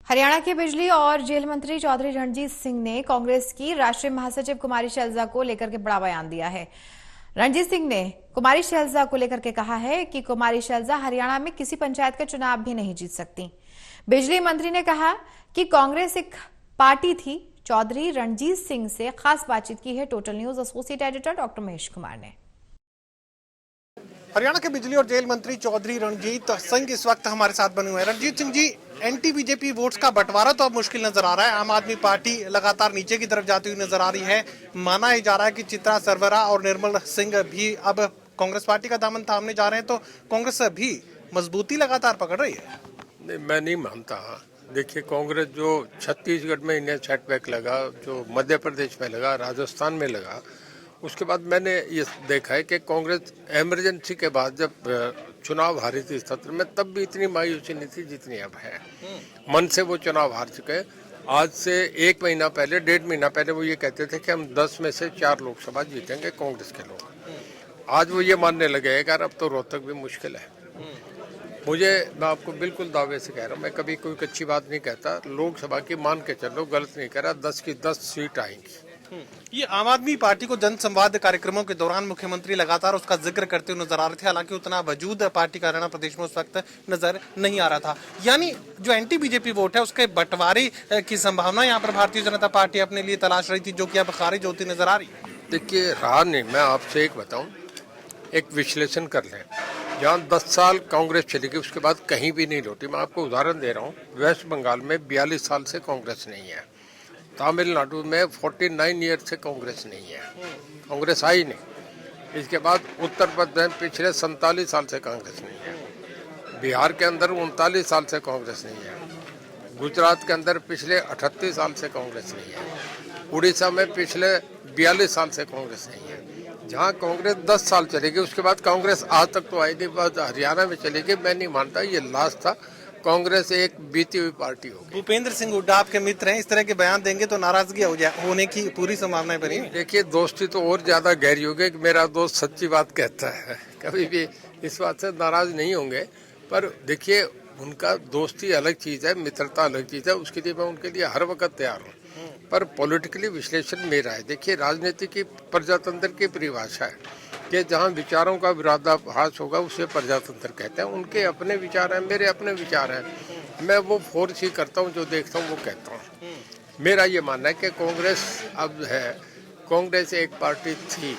हरियाणा के बिजली और जेल मंत्री चौधरी रणजीत सिंह ने कांग्रेस की राष्ट्रीय महासचिव कुमारी शैलजा को लेकर के बड़ा बयान दिया है। रणजीत सिंह ने कुमारी शैलजा को लेकर के कहा है कि कुमारी शैलजा हरियाणा में किसी पंचायत का चुनाव भी नहीं जीत सकती। बिजली मंत्री ने कहा कि कांग्रेस एक पार्टी थी। चौधरी रणजीत सिंह से खास बातचीत की है total news associate editor doctor Mahesh Kumar ने। हरियाणा के बिजली और जेल मंत्री चौधरी रणजीत सिंह इस वक्त हमारे साथ बने हुए हैं। Ranjit Singh ji, anti BJP votes का बंटवारा तो अब मुश्किल नजर आ रहा है। आम आदमी पार्टी लगातार नीचे की तरफ जाती हुई नजर आ रही है। माना ही जा रहा है कि चित्रा सरवरा और निर्मल सिंह भी अब कांग्रेस पार्टी का दामन थामने जा रहे हैं, तो कांग्रेस भी मजबूती लगातार पकड़ रही है। नहीं, मैं नहीं मानता। देखिए, कांग्रेस जो छत्तीसगढ़ में इन्हें सेटबैक लगा, जो मध्य प्रदेश में लगा, राजस्थान में लगा, उसके बाद मैंने ये देखा है कि कांग्रेस इमरजेंसी के बाद जब चुनाव हारी थी सत्र में, तब भी इतनी मायूसी नहीं थी जितनी अब है। मन से वो चुनाव हार चुके हैं। आज से 1 महीना पहले, 1.5 महीना पहले वो ये कहते थे कि हम 10 में से 4 लोकसभा जीतेंगे कांग्रेस के लोग। आज वो ये मानने लगे हैं कि यार अब तो रोहतक भी मुश्किल है। मैं आपको बिल्कुल दावे से कह रहा हूँ, मैं कभी कोई कच्ची बात नहीं कहता। लोकसभा की मान के चलो, गलत नहीं कह रहा, 10 की 10 सीट आएंगी। ये आम आदमी पार्टी को जन संवाद कार्यक्रमों के दौरान मुख्यमंत्री लगातार उसका जिक्र करते हुए नजर आ रहे थे। हालांकि उतना वजूद पार्टी का हरियाणा प्रदेश में उस वक्त नजर नहीं आ रहा था। यानी जो एंटी बीजेपी वोट है उसके बंटवारे की संभावना यहाँ पर भारतीय जनता पार्टी अपने लिए तलाश रही थी, जो कि अब खारिज होती नजर आ रही है। देखिए, रहा नहीं। मैं आपसे एक बताऊं, एक विश्लेषण कर लें। जहाँ 10 साल कांग्रेस चली गई, उसके बाद कहीं भी नहीं लौटी। मैं आपको उदाहरण दे रहा हूँ, वेस्ट बंगाल में 42 साल से कांग्रेस नहीं है। तमिलनाडु में 49 ईयर से कांग्रेस नहीं है, कांग्रेस आई नहीं। इसके बाद उत्तर प्रदेश में पिछले 47 साल से कांग्रेस नहीं है। बिहार के अंदर 39 साल से कांग्रेस नहीं है। गुजरात के अंदर पिछले 38 साल से कांग्रेस नहीं है। उड़ीसा में पिछले 42 साल से कांग्रेस नहीं है। जहाँ कांग्रेस 10 साल चलेगी, उसके बाद कांग्रेस आज तक तो आई नहीं। बस हरियाणा में चलेगी। मैं नहीं मानता ये लास्ट था। कांग्रेस एक बीती हुई पार्टी होगी। भूपेंद्र सिंह हुड्डा आपके मित्र हैं, इस तरह के बयान देंगे तो नाराजगी होने की पूरी संभावनाएं बनी है। देखिए, दोस्ती तो और ज्यादा गहरी होगी कि मेरा दोस्त सच्ची बात कहता है। कभी भी इस बात से नाराज नहीं होंगे। पर देखिए, उनका दोस्ती अलग चीज है, मित्रता अलग चीज है। उसके लिए मैं उनके लिए हर वक्त तैयार हूँ। पर पॉलिटिकली विश्लेषण मेरा है। देखिए, राजनीति की प्रजातंत्र की परिभाषा है कि जहाँ विचारों का विरोधाभास होगा उसे प्रजातंत्र कहते हैं। उनके अपने विचार हैं, मेरे अपने विचार हैं। मैं वो फोर्स ही करता हूँ, जो देखता हूँ वो कहता हूँ। मेरा ये मानना है कि कांग्रेस अब है। कांग्रेस एक पार्टी थी,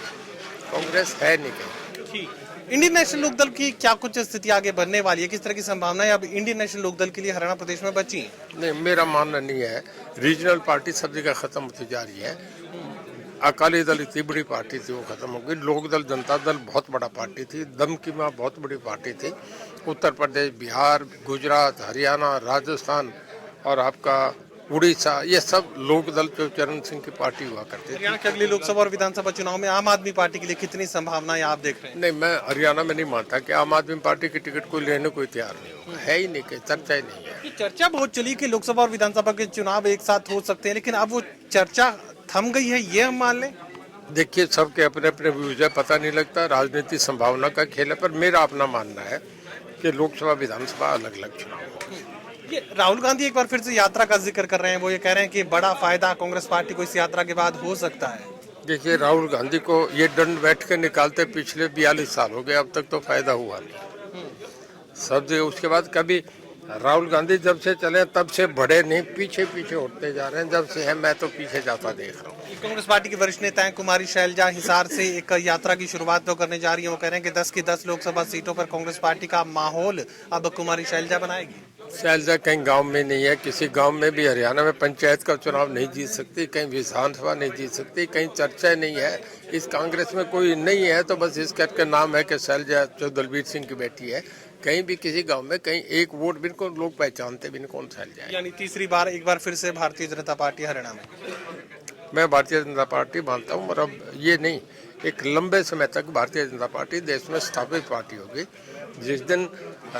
कांग्रेस है नहीं कहीं। इंडियन नेशनल लोकदल की क्या कुछ स्थिति आगे बढ़ने वाली है? किस तरह की संभावनाएं अब इंडियन नेशनल लोकदल के लिए हरियाणा प्रदेश में बची हैं? नहीं, मेरा मानना नहीं है। रीजनल पार्टी सब जगह खत्म होती जा रही है। अकाली दल इतनी बड़ी पार्टी थी, वो खत्म हो गई। लोकदल, जनता दल बहुत बड़ा पार्टी थी। दम की माँ बहुत बड़ी पार्टी थी। उत्तर प्रदेश, बिहार, गुजरात, हरियाणा, राजस्थान और आपका उड़ीसा, ये सब लोकदल जो चरण सिंह की पार्टी हुआ करती थी। हरियाणा के अगले लोकसभा और विधानसभा चुनाव में आम आदमी पार्टी के लिए कितनी संभावनाएं आप देख रहे हैं? नहीं, मैं हरियाणा में नहीं मानता कि आम आदमी पार्टी की टिकट को लेने को तैयार नहीं होगा। है ही नहीं, कि चर्चा ही नहीं है। चर्चा बहुत चली कि लोकसभा और विधानसभा के चुनाव एक साथ हो सकते हैं, लेकिन अब वो चर्चा थम गई है, ये हम मान लें? देखिए, सबके अपने अपने व्यूज है, पता नहीं लगता। राजनीति संभावना का खेल है। पर मेरा अपना मानना है कि लोकसभा विधानसभा अलग अलग चुनाव होंगे। ये राहुल गांधी एक बार फिर से यात्रा का जिक्र कर रहे हैं। वो ये कह रहे हैं कि बड़ा फायदा कांग्रेस पार्टी को इस यात्रा के बाद हो सकता है। देखिए, राहुल गांधी को ये दंड बैठ के निकालते पिछले 42 साल हो गए, अब तक तो फायदा हुआ नहीं। सब जगह उसके बाद कभी राहुल गांधी जब से चले तब से बढ़े नहीं, पीछे पीछे उठते जा रहे हैं। जब से है मैं तो पीछे जाता देख रहा हूँ। कांग्रेस पार्टी के वरिष्ठ नेता हैं कुमारी शैलजा, हिसार से एक यात्रा की शुरुआत तो करने जा रही है। वो कह रहे हैं कि 10 की 10 लोकसभा सीटों पर कांग्रेस पार्टी का माहौल अब कुमारी शैलजा बनाएगी। शैलजा कहीं गांव में नहीं है। किसी गांव में भी हरियाणा में पंचायत का चुनाव नहीं जीत सकती, कहीं विधानसभा नहीं जीत सकती, कहीं चर्चा नहीं है। इस कांग्रेस में कोई नहीं है, तो बस इस करके नाम है कि शैलजा जो दलबीर सिंह की बेटी है। कहीं भी किसी गांव में कहीं एक वोट भी इनको लोग पहचानते भी नहीं कौन शैलजा है। यानी तीसरी बार एक बार फिर से भारतीय जनता पार्टी हरियाणा में। मैं भारतीय जनता पार्टी मानता हूँ। और अब ये नहीं, एक लंबे समय तक भारतीय जनता पार्टी देश में स्थापित पार्टी होगी। जिस दिन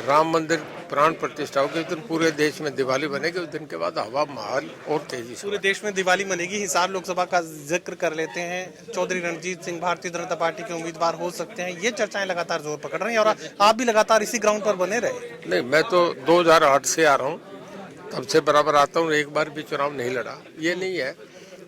राम मंदिर प्राण प्रतिष्ठा होगी, उस दिन पूरे देश में दिवाली बनेगी। उस दिन के बाद हवा महल और तेजी से पूरे देश में दिवाली मनेगी। हिसार लोकसभा का जिक्र कर लेते हैं। चौधरी रणजीत सिंह भारतीय जनता पार्टी के उम्मीदवार हो सकते हैं, ये चर्चाएं लगातार जोर पकड़ रही हैं और आप भी लगातार इसी ग्राउंड पर बने रहे। नहीं, मैं तो 2008 से आ रहा हूँ। तब से बराबर आता हूँ, एक बार भी चुनाव नहीं लड़ा। ये नहीं है,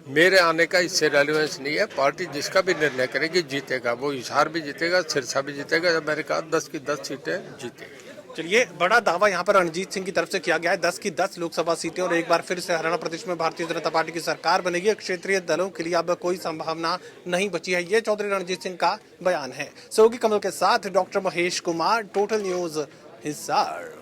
मेरे आने का इससे रेलिवेंस नहीं है। पार्टी जिसका भी निर्णय करेगी जीतेगा, वो हिसार भी जीतेगा, सिरसा भी जीतेगा। जब मैंने कहा 10 की 10 सीटें जीतेगी। चलिए, बड़ा दावा यहाँ पर रणजीत सिंह की तरफ से किया गया है, 10 की 10 लोकसभा सीटें और एक बार फिर से हरियाणा प्रदेश में भारतीय जनता पार्टी की सरकार बनेगी। क्षेत्रीय दलों के लिए अब कोई संभावना नहीं बची है, ये चौधरी रणजीत सिंह का बयान है। सहयोगी कमल के साथ doctor Mahesh Kumar, total news Hisar.